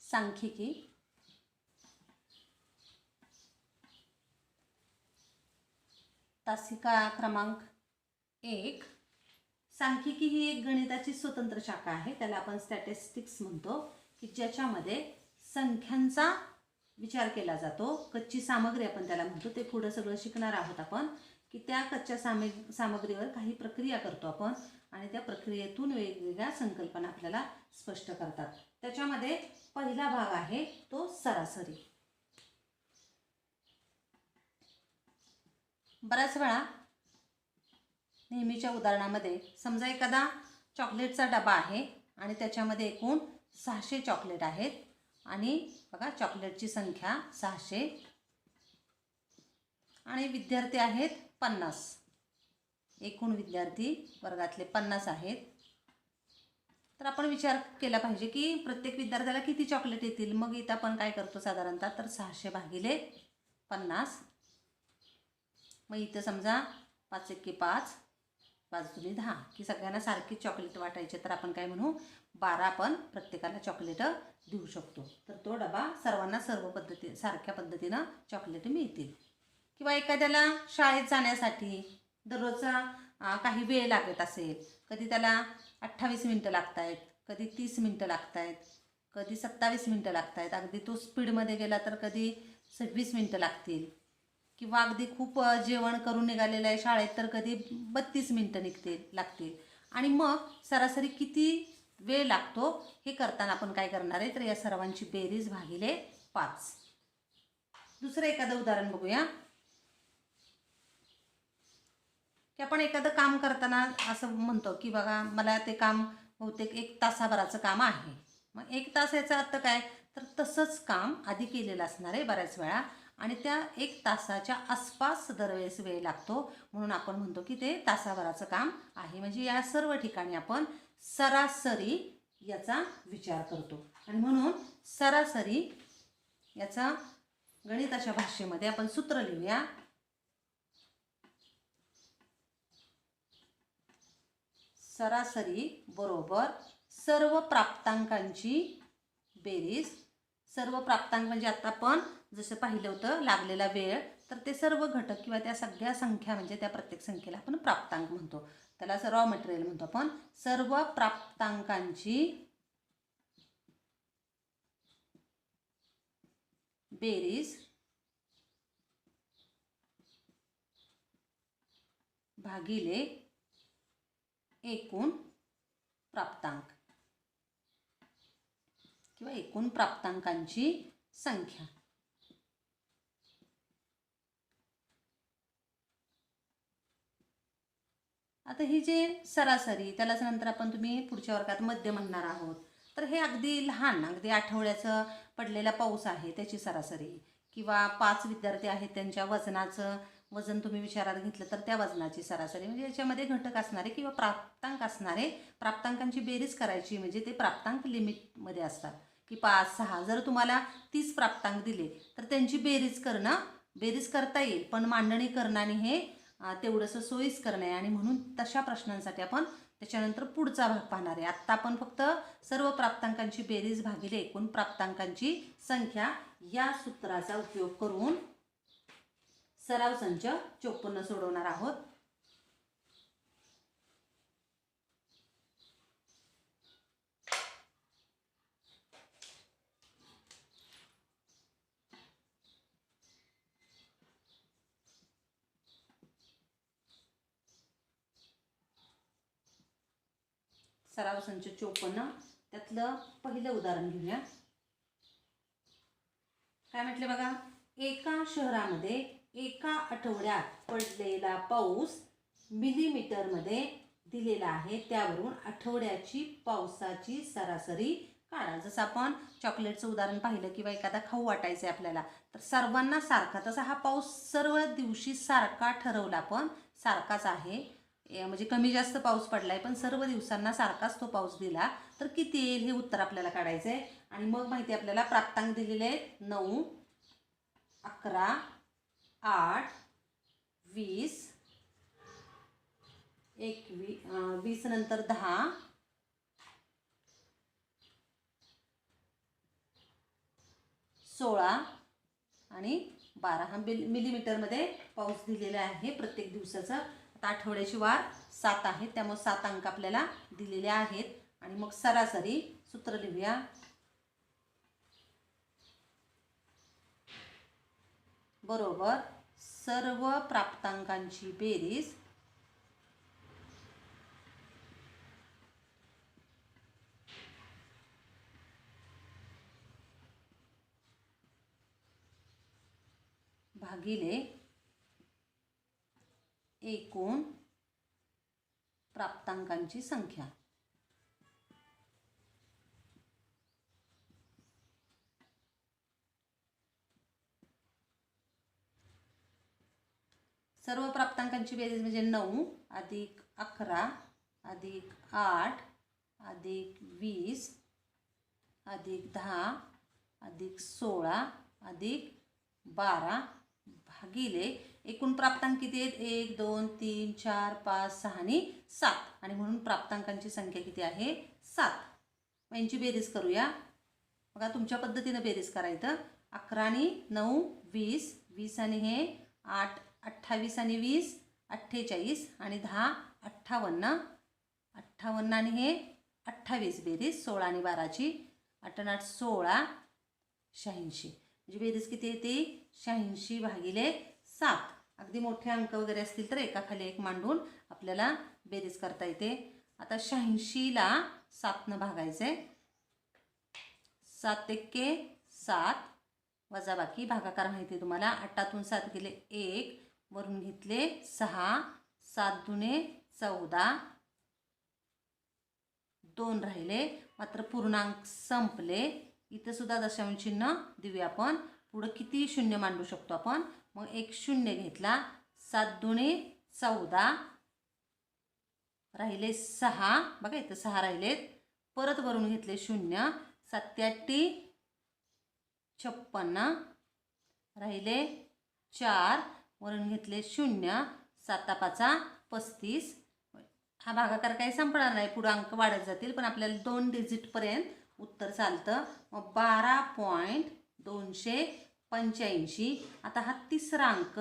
सांख्यिकी, तासिका क्रमांक 1. सांख्यिकी ही एक गणिताची स्वतंत्र शाखा आहे. त्याला आपण स्टॅटिस्टिक्स म्हणतो, की ज्याच्यामध्ये संख्यांचा विचार केला जातो. कच्ची सामग्री आपण त्याला म्हणतो. ते पुढं सगळं शिकणार आहोत आपण, की त्या कच्च्या सामग्रीवर काही प्रक्रिया करतो आपण आणि त्या प्रक्रियेतून वेगवेगळ्या संकल्पना आपल्याला स्पष्ट करतात. त्याच्यामध्ये पहिला भाग आहे तो सरासरी. बऱ्याच वेळा नेहमीच्या उदाहरणामध्ये समजा एखादा चॉकलेटचा डबा आहे आणि त्याच्यामध्ये एकूण 600 चॉकलेट आहेत आणि बघा चॉकलेटची संख्या 600 आणि विद्यार्थी आहेत 50. एकूण विद्यार्थी वर्गातले 50 आहेत. तर आपण विचार केला पाहिजे की प्रत्येक विद्यार्थ्याला किती चॉकलेट येतील. मग इथं आपण काय करतो साधारणतः, तर 600 भागिले 50. मग इथं समजा 5 एके 5, 5 दुनी 10, की सगळ्यांना सारखी चॉकलेट वाटायचे. तर आपण काय म्हणू, 12 आपण प्रत्येकाला चॉकलेट देऊ शकतो. तर तो डबा सर्वांना सारख्या पद्धतीनं चॉकलेट मिळतील. किंवा एखाद्याला शाळेत जाण्यासाठी दररोजचा काही वेळ लागत असेल, कधी त्याला 28 मिनटं लागत आहेत, कधी 30 मिनटं लागत आहेत, कधी 27 मिनटं लागत आहेत. अगदी तो स्पीडमध्ये गेला तर कधी 26 मिनटं लागतील. किंवा अगदी खूप जेवण करून निघालेलं आहे शाळेत तर कधी 32 मिनटं लागतील. आणि मग सरासरी किती वेळ लागतो हे करताना आपण काय करणार आहे, तर या सर्वांची बेरीज भागिले 5. दुसरं एखादं उदाहरण बघूया, की आपण एखादं काम करताना असं म्हणतो की बघा मला ते काम बहुतेक 1 तासाभराचं काम आहे. मग 1 तास याचा अर्थ काय, तर तसंच काम आधी केलेलं असणार आहे बऱ्याच वेळा आणि त्या 1 तासाच्या आसपास दरवेळेस वेळ लागतो, म्हणून आपण म्हणतो की ते तासाभराचं काम आहे. म्हणजे या सर्व ठिकाणी आपण सरासरी याचा विचार करतो आणि म्हणून सरासरी याचा गणिताच्या भाषेमध्ये आपण सूत्र लिहूया. सरासरी बरोबर सर्व प्राप्तांकांची बेरीज. सर्व प्राप्तांक म्हणजे आता आपण जसं पाहिलं होतं लागलेला वेळ, तर ते सर्व घटक किंवा त्या सगळ्या संख्या म्हणजे त्या प्रत्येक संख्येला आपण प्राप्तांक म्हणतो. त्याला रॉ मटेरियल म्हणतो आपण. सर्व प्राप्तांकांची बेरीज भागिले एकूण प्राप्तांक किंवा एकूण प्राप्तांकांची संख्या. आता ही जे सरासरी त्यालाच नंतर आपण तुम्ही पुढच्या वर्गात मध्य म्हणणार आहोत. तर हे अगदी लहान, अगदी आठवड्याचं पडलेला पाऊस आहे त्याची सरासरी, किंवा 5 विद्यार्थी आहेत त्यांच्या वजनाचं वजन तुम्ही विचारात घेतलं तर त्या वजनाची सरासरी. म्हणजे याच्यामध्ये घटक असणारे किंवा प्राप्तांक असणारे, प्राप्तांकांची बेरीज करायची म्हणजे ते प्राप्तांक लिमिटमध्ये असतात, की 5, 6 जर तुम्हाला 30 प्राप्तांक दिले तर त्यांची बेरीज करता येईल, पण मांडणी करणं आणि हे तेवढंसं सोयीस्कर नाही आणि म्हणून तशा प्रश्नांसाठी आपण त्याच्यानंतर पुढचा भाग पाहणार आहे. आत्ता आपण फक्त सर्व प्राप्तांकांची बेरीज भागिले एकूण प्राप्तांकांची संख्या या सूत्राचा उपयोग करून सराव संच 54 सोडवणार आहोत. सराव संच 54 त्यातलं पहिलं उदाहरण घेऊया. काय म्हटले बघा, एका शहरामध्ये एका आठवड्यात पडलेला पाऊस मिलीमीटरमध्ये दिलेला आहे. त्यावरून आठवड्याची पावसाची सरासरी काढा. जसं आपण चॉकलेटचं उदाहरण पाहिलं किंवा एखादा खाऊ वाटायचं आहे आपल्याला, तर सर्वांना सारखा, तसा हा पाऊस सर्व दिवशी सारखा ठरवला पण सारखाच आहे. म्हणजे कमी जास्त पाऊस पडलाय पण सर्व दिवसांना सारखाच तो पाऊस दिला तर किती येईल हे उत्तर आपल्याला काढायचं आहे. आणि मग माहिती आपल्याला प्राप्तांक दिलेले आहेत 9, 11, 8, 20, 20 नंतर 10, 16 आणि 12 हा मिलीमीटरमध्ये पाऊस दिलेला आहे प्रत्येक दिवसाचा. आता आठवड्याची वार 7 आहेत, त्यामुळे 7 अंक आपल्याला दिलेले आहेत. आणि मग सरासरी सूत्र लिहूया. बरोबर सर्व प्राप्तांकांची बेरीज भागिले एकूण प्राप्तांकांची संख्या. सर्व प्राप्तांकांची बेरीज म्हणजे 9 अधिक 11 अधिक 8 अधिक 20 अधिक 10 अधिक 16 अधिक 12 भागिले एकूण प्राप्तांक किती आहेत? 1 2 3 4 5 6 आणि 7. आणि म्हणून प्राप्तांकांची संख्या किती आहे? 7. मग यांची बेरीज करूया. बघा तुमच्या पद्धतीनं बेरीज करायचं. 11 आणि 9 20, 20 आणि हे 8 28 आणि 20 48 आणि 10 58, 58 आणि हे 28 बेरीज 16 आणि 12ची 8 आणि 8 16 86. म्हणजे बेरीज किती येते? 86 भागिले 7. अगदी मोठे अंक वगैरे असतील तर एकाखाली एक मांडून आपल्याला बेरीज करता येते. आता 86ला 7ने भागायचे. 7 एके 7 वजाबाकी भागाकार माहिती आहे तुम्हाला. 8तून 7 गेले 1 वरून घेतले 6 7 दुने 14 2 राहिले. मात्र पूर्णांक संपले. इथं सुद्धा दशांश चिन्ह देऊया आपण. पुढं किती शून्य मांडू शकतो आपण? मग एक शून्य घेतला. 7 दुने 14 राहिले 6. बघा इथं 6 राहिलेत. परत वरून घेतले शून्य. 7 8 56 राहिले 4 वरून घेतले शून्य. 7 5 35. हा भागाकार काही संपणार नाही, पुढे अंक वाढत जातील, पण आपल्याला 2 डिजिटपर्यंत उत्तर चालतं. मग 12.285. आता हा तिसरा अंक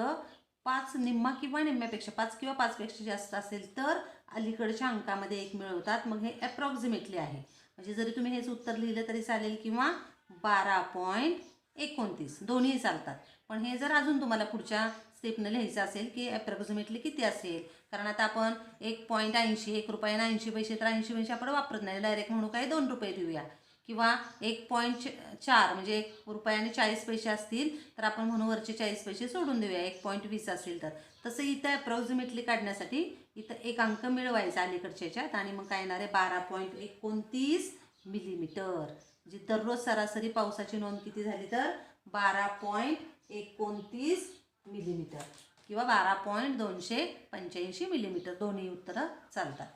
5 निम्मा किंवा निम्म्यापेक्षा 5 किंवा 5पेक्षा जास्त असेल तर अलीकडच्या अंकामध्ये 1 मिळवतात. मग हे अप्रॉक्सिमेटली आहे. म्हणजे जरी तुम्ही हेच उत्तर लिहिलं तरी चालेल किंवा 12.29 दोन्ही चालतात. पण हे जर अजून तुम्हाला पुढच्या स्टेपनं लिहायचं असेल की अप्रॉक्सिमेटली किती असेल, कारण आता आपण 1.80 1 रुपयानं 80 पैसे तर 80 पैसे आपण वापरत नाही, डायरेक्ट म्हणू काय 2 रुपये देऊया. किंवा 1.4 म्हणजे 1 रुपयाने 40 पैसे असतील तर आपण म्हणू वरचे 40 पैसे सोडून देऊया. 1.20 असेल तर. तसं इथं अप्रॉक्सिमेटली काढण्यासाठी इथं एक अंक मिळवायचा अलीकडच्या ह्याच्यात आणि मग काय येणार आहे 12.29 मिलीमीटर. म्हणजे दररोज सरासरी पावसाची नोंद किती झाली तर 12.29 मिलीमीटर किंवा 12.285 मिलीमीटर. दोन्ही उत्तरं चालतात.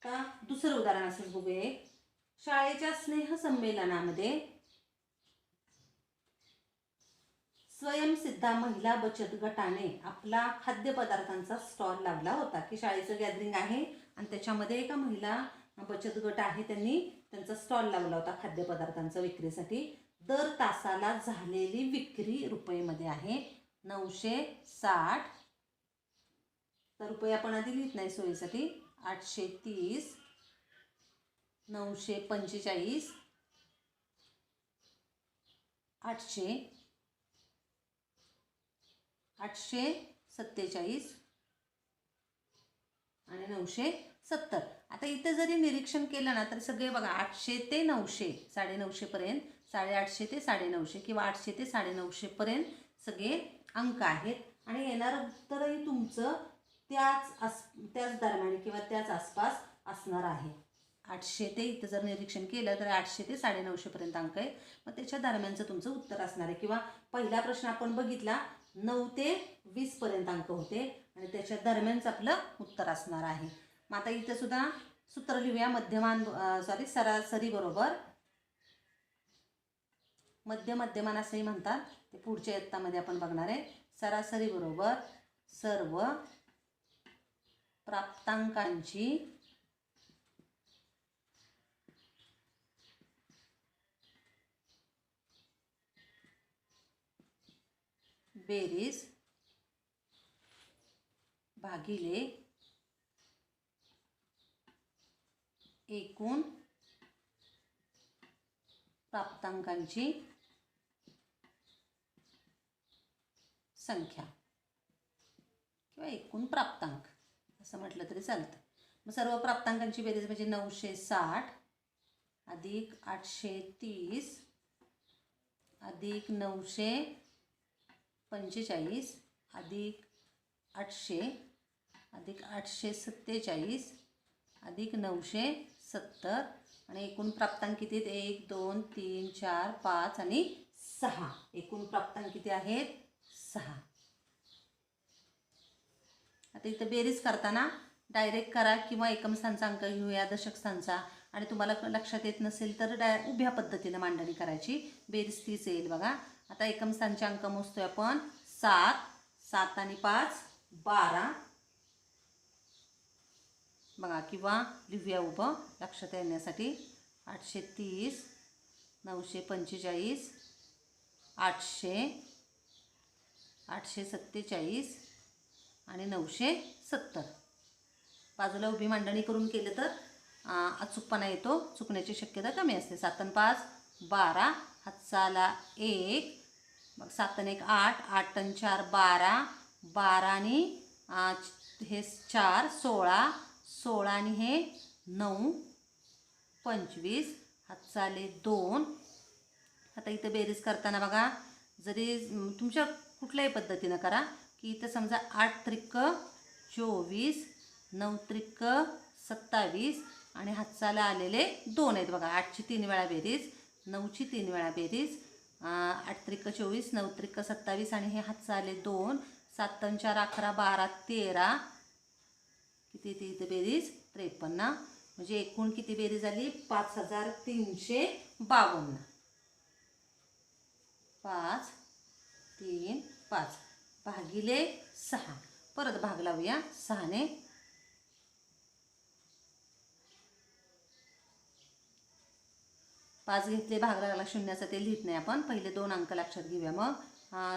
का दुसरं उदाहरण असेल बघूया. शाळेच्या स्नेहसंमेलनामध्ये स्वयंसिद्धा महिला बचत गटाने आपला खाद्यपदार्थांचा स्टॉल लावला होता. की शाळेचं गॅदरिंग आहे आणि त्याच्यामध्ये एका महिला बचत गट आहे, त्यांनी त्यांचा स्टॉल लावला होता खाद्यपदार्थांचा विक्रीसाठी. दर तासाला झालेली विक्री रुपयेमध्ये आहे 960. तर रुपये आपण आधी लिहित नाही सोयीसाठी. 830 945 800 847 आणि 970. आता इथे जरी निरीक्षण केलं ना तर सगळे बघा 800 ते 900 950 पर्यंत, 850 ते 950 किंवा 800 ते 950 पर्यंत सगळे अंक आहेत. आणि येणारं उत्तरही तुमचं त्याच दरम्यान किंवा त्याच आसपास असणार आहे. 800 ते इथं जर निरीक्षण केलं तर 800 ते 950 पर्यंत अंक आहे. मग त्याच्या दरम्यानचं तुमचं उत्तर असणार आहे. किंवा पहिला प्रश्न आपण बघितला 9 ते 20 पर्यंत अंक होते आणि त्याच्या दरम्यानच आपलं उत्तर असणार आहे. मग आता इथं सुद्धा सूत्र लिहूया. सरासरी बरोबर मध्यमान असंही म्हणतात, ते पुढच्या इयत्तामध्ये आपण बघणार आहे. सरासरी बरोबर सर्व प्राप्तांकांची बेरीज भागिले एकूण प्राप्तांकांची संख्या किंवा एकूण प्राप्तांक असं म्हटलं तरी चालतं. मग सर्व प्राप्तांकांची बेरीज म्हणजे 960 अधिक 830 अधिक 945 अधिक 800 अधिक 847 अधिक 970 आणि एकूण प्राप्तांक किती आहेत? 1 2 3 4 5 आणि 6. एकूण प्राप्तांक किती आहेत? 6. आता इथं बेरीज करताना डायरेक्ट करा किंवा एकम स्थानचा अंक घेऊया दशक स्थानचा, आणि तुम्हाला लक्षात येत नसेल तर उभ्या पद्धतीने मांडणी करायची. बेरीज तीच येईल बघा. आता एकम स्थानचे अंक मोजतोय आपण. 7 7 आणि 5 12 बघा, किंवा लिहूया उभं लक्षात येण्यासाठी. 830 945 800 847 आणि 970. बाजूला उभी मांडणी करून केलं तर अचूकपणा येतो, चुकण्याची शक्यता कमी असते. 7 आणि 5 12, हातचाला 1, मग 7 आणि 1 8, 8 आणि 4 12, 12 आणि हे 4 16, 16 आणि हे 9 25, हातचाले 2. आता इथं बेरीज करताना बघा, जरी तुमच्या कुठल्याही पद्धतीनं करा की इथं समजा 8 त्रिक 24, 9 त्रिक 27 आणि हातचाला आलेले 2 आहेत बघा. 8ची 3 वेळा बेरीज, 9ची 3 वेळा बेरीज, 8 त्रिक 24, 9 त्रिक 27 आणि हे हातचाले 2, 7 आणि 4 11 12 13, किती येते इथं बेरीज? 53. म्हणजे एकूण किती बेरीज आली? 5352. 5 3 5 भागिले 6. परत भाग लावूया 6 ने. 5 घेतले, भाग लागला शून्याचा, ते लिहित नाही आपण. पहिले 2 अंक लक्षात घेऊया. मग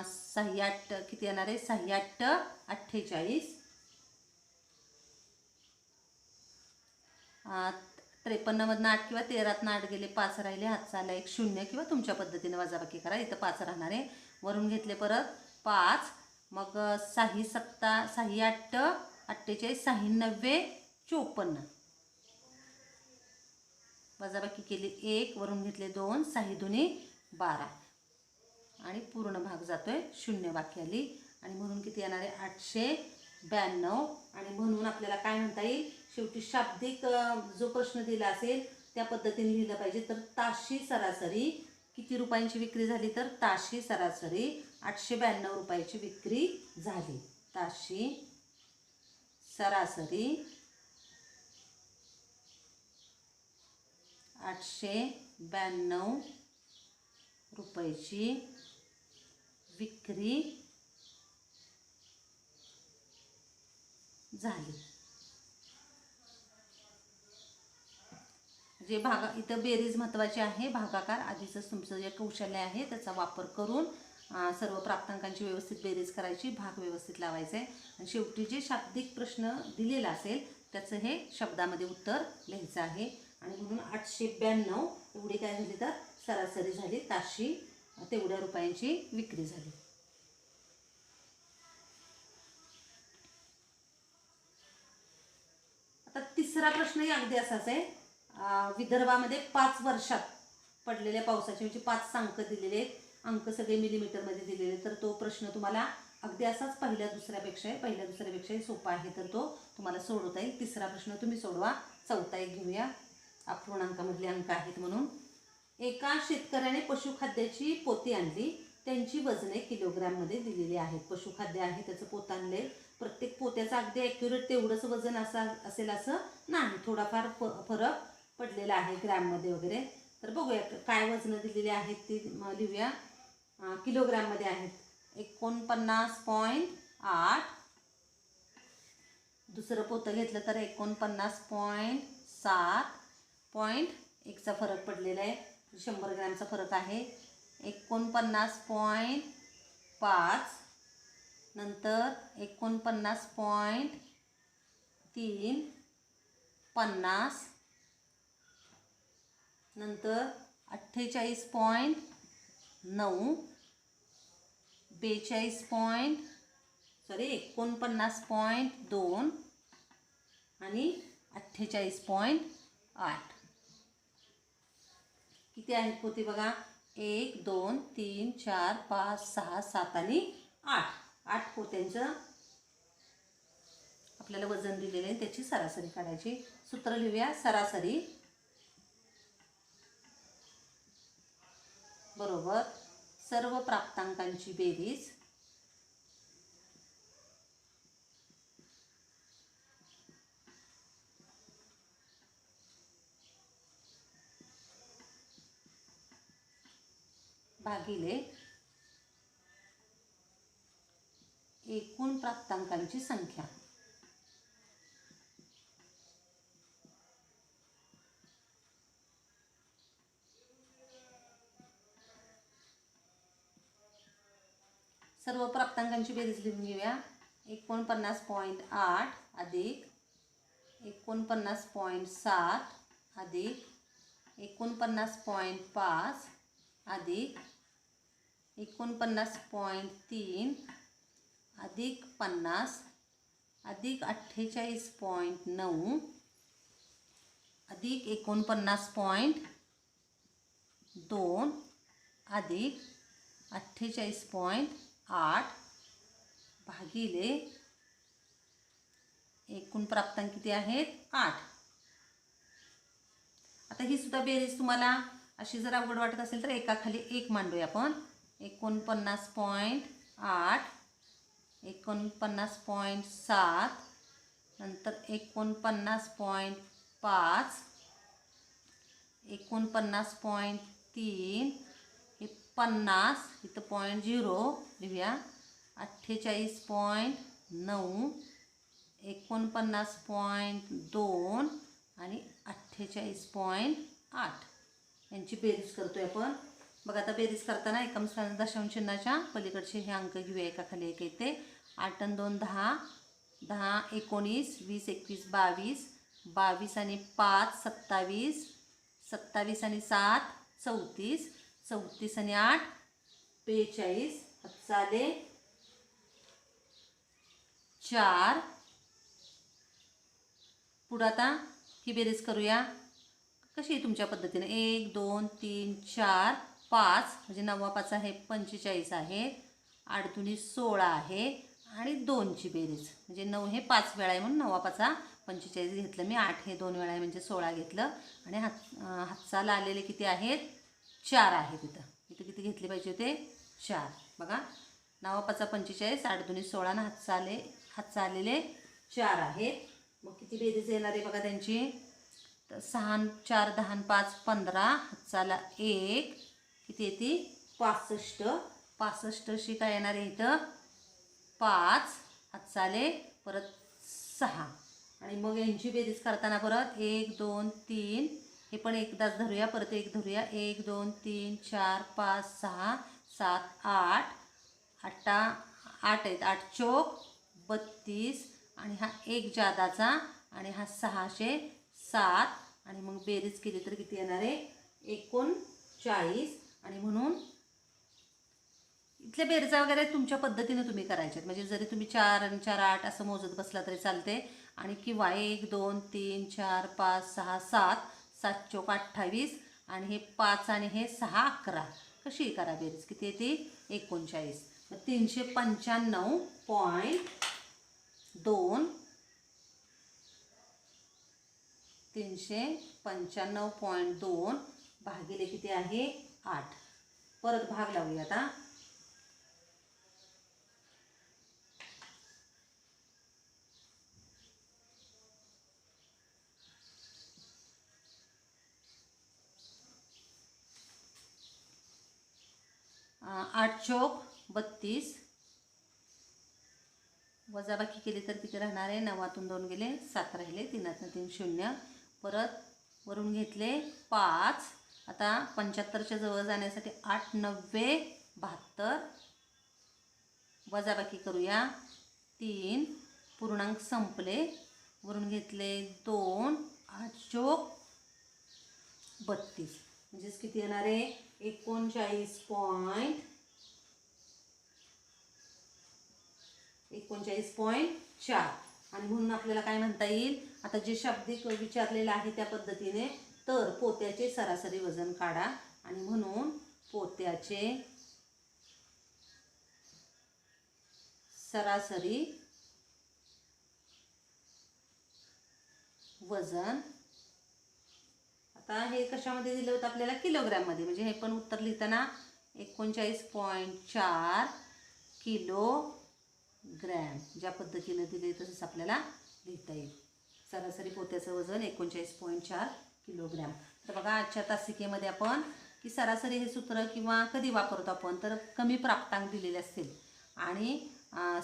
6 8 किती येणार आहे? 6 8 48. 53मधनं 8 किंवा 13तनं 8 गेले, 5 राहिले, हातचाला 1 0 किंवा तुमच्या पद्धतीने वजाबाकी करा. इथं 5 राहणार आहे. वरून घेतले परत 5, मग 6 7 6 8 48, 6 9 54, वजाबाकी केली 1, वरून घेतले 2, 6 2 12 आणि पूर्ण भाग जातोय, शून्य बाकी आली. आणि म्हणून किती येणार आहे? 892. आणि म्हणून आपल्याला काय म्हणता येईल? शेवटी शाब्दिक जो प्रश्न दिला असेल त्या पद्धतीने लिहिलं पाहिजे. तर ताशी सरासरी किती रुपयांची विक्री झाली? तर ताशी सरासरी 892 रुपयाची विक्री झाली. ताशी सरासरी 892 रुपयाची विक्री झाली. जे इथं बेरीज महत्त्वाची आहे. भागाकार आधीच तुमचं जे कौशल्य आहे त्याचा वापर करून सर्व प्राप्तांकांची व्यवस्थित बेरीज करायची, भाग व्यवस्थित लावायचे आणि शेवटी जे शाब्दिक प्रश्न दिलेला असेल त्याचं हे शब्दामध्ये उत्तर लिहायचं आहे. आणि म्हणून 892 एवढी काय झाली? तर सरासरी झाली, ताशी तेवढ्या रुपयांची विक्री झाली. आता तिसरा प्रश्नही अगदी असाच आहे. विदर्भामध्ये 5 वर्षात पडलेल्या पावसाचे म्हणजे 5 अंक दिलेले आहेत, अंक सगळे मिलीमीटरमध्ये दिलेले. तर तो प्रश्न तुम्हाला अगदी असाच पहिल्या दुसऱ्यापेक्षाही सोपा आहे, तर तो तुम्हाला सोडवता येईल. तिसरा प्रश्न तुम्ही सोडवा. चौथा एक घेऊया, अपूर्णांकामधले अंक आहेत म्हणून. एका शेतकऱ्याने पशुखाद्याची पोती आणली, त्यांची वजने किलोग्रॅममध्ये दिलेली आहेत. पशुखाद्य आहे, त्याचं पोत आणले. प्रत्येक पोत्याचं अगदी ॲक्युरेट तेवढंच वजन असेल असं नाही, थोडाफार फरक पडलेला आहे ग्रॅममध्ये वगैरे. तर बघूया काय वजनं दिलेली आहेत ती लिहूया. किलोग्रॅममध्ये आहेत 49.8. दुसरं पोतं घेतलं तर 49.7. 1चा फरक पडलेला आहे, 100 ग्रॅमचा फरक आहे. 49.5 नंतर 49.3 50, नंतर 48.9 49.2 आणि 48.8. किती आहेत पोते बघा, 1 2 3 4 5 6 7 आणि 8 पोत्यांचं आपल्याला वजन दिलेलं आहे. त्याची सरासरी काढायची. सूत्र लिहूया. सरासरी बरोबर सर्व प्राप्तांकांची बेरीज भागिले एकूण प्राप्तांकांची संख्या. सर्व प्राप्तांकांची बेरीज लिहून घेऊया. 49.8 अधिक 49.7 अधिक 49.5 अधिक 49.3 अधिक 50 अधिक 48.9 अधिक 49.2 अधिक 48.8 भागिले एकूण प्राप्तांक किती आहेत? 8. आता ही सुद्धा बेरीज तुम्हाला अशी जर अवघड वाटत असेल तर एकाखाली एक मांडूया आपण. 49.8 49.7 नंतर 49.5 49.3 हे 50 इथं 0.0 लिहूया. 48.9 49.2 आणि 48.8 यांची बेरीज करतोय आपण. बघा आता बेरीज करताना एकम स्थान दशांश चिन्हाच्या पलीकडचे हे अंक घेऊया. एकाखाली एक येते. 8 आणि 2 10 10 19 20 21 22 22 आणि 5 27 27 आणि 7 34 34 आणि 8 42 चाले 4. पुढं आता ही बेरीज करूया. कशी आहे तुमच्या पद्धतीने? 1 2 3 4 5 म्हणजे 9 5 आहे 45 आहे. 8 दुनी 16 आहे आणि 2ची बेरीज म्हणजे 9 हे 5 वेळा आहे म्हणून 9 5 45 घेतलं मी. 8 हे 2 वेळा आहे म्हणजे 16 घेतलं. आणि हातचाला आलेले किती आहेत? 4 आहेत. इथं किती घेतले पाहिजे होते? 4. बघा 9 5 45 8 दुनी 16 आणि हातचा आलेले 4 आहेत. मग किती बेरीज येणार आहे बघा त्यांची? तर 6 4 10 5 15 हातचाला 1 किती येते? 65. 65शी काय येणार आहे इथं? 5 हातचाले परत 6. आणि मग यांची बेरीज करताना परत 1 2 3 हे पण एकदाच धरूया. परत 1 धरूया. 1 2 3 4 5 6 7 8 8 आहेत. 8 चोक 32 आणि हा 1 जादाचा आणि हा 607 आणि मग बेरीज केली तर किती येणार आहे? 39. आणि म्हणून इथल्या बेरीजा वगैरे तुमच्या पद्धतीने तुम्ही करायचे. म्हणजे जरी तुम्ही 4 आणि 4 8 असं मोजत बसला तरी चालते. आणि किंवा 1 2 3 4 5 6 7 7 चोक 28 आणि हे 5 आणि हे 6 11 कशी करा बेरीज? किती येते? 39. मग 395.2 395.2 भागिले किती आहे? 8. परत भाग लावूया आता. आठ चोक 32 वजाबाकी केली तर किती राहणार आहे? 9तून 2 गेले 7 राहिले. 3तून 3 0. परत वरून घेतले 5. आता 75च्या जवळ जाण्यासाठी 8 90 72 वजाबाकी करूया. 3 पूर्णांक संपले, वरून घेतले 2, 8 चोक 32, म्हणजेच किती येणार आहे 39.4. आणि म्हणून आपल्याला काय म्हणता येईल, आता जे शाब्दिक विचारलेलं आहे त्या पद्धतीने, तर पोत्याचे सरासरी वजन काढा. आणि म्हणून पोत्याचे सरासरी वजन, आता हे कशामध्ये दिलं होतं आपल्याला, किलोग्रॅममध्ये. म्हणजे हे पण उत्तर लिहिताना 39.4 किलोग्रॅम ज्या पद्धतीने दिले तसंच आपल्याला लिहिता येईल. सरासरी पोत्याचं वजन 39.4 किलोग्रॅम. तर बघा आजच्या तासिकेमध्ये आपण की सरासरी हे सूत्र किंवा कधी वापरतो आपण, तर कमी प्राप्तांक दिलेले असतील आणि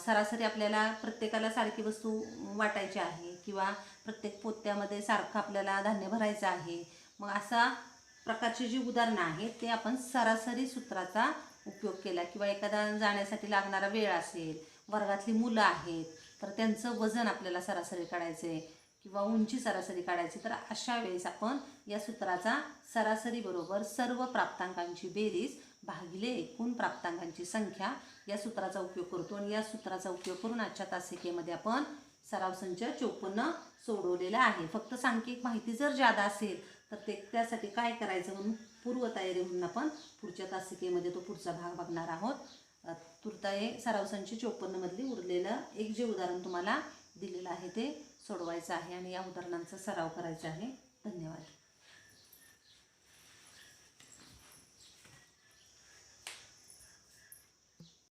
सरासरी आपल्याला प्रत्येकाला सारखी वस्तू वाटायची आहे किंवा प्रत्येक पोत्यामध्ये सारखं आपल्याला धान्य भरायचं आहे. मग अशा प्रकारची जी उदाहरणं आहेत ते आपण सरासरी सूत्राचा उपयोग केला. किंवा एखादा जाण्यासाठी लागणारा वेळ असेल, वर्गातली मुलं आहेत तर त्यांचं वजन आपल्याला सरासरी काढायचं आहे किंवा उंची सरासरी काढायची, तर अशा वेळेस आपण या सूत्राचा सरासरी बरोबर सर्व प्राप्तांकांची बेरीज भागिले एकूण प्राप्तांकांची संख्या या सूत्राचा उपयोग करतो. आणि या सूत्राचा उपयोग करून आजच्या तासिकेमध्ये आपण सराव संच 54 सोडवलेला आहे. फक्त सांख्यिक माहिती जर जादा असेल तर त्यासाठी काय करायचं म्हणून पूर्वतयारी म्हणून आपण पुढच्या तासिकेमध्ये तो पुढचा भाग बघणार आहोत. तुर्ताये सराव संच 54 मधली उरलेलं एक जे उदाहरण तुम्हाला दिलेलं आहे ते सोडवायचं आहे आणि या उदाहरणांचा सराव करायचा आहे. धन्यवाद.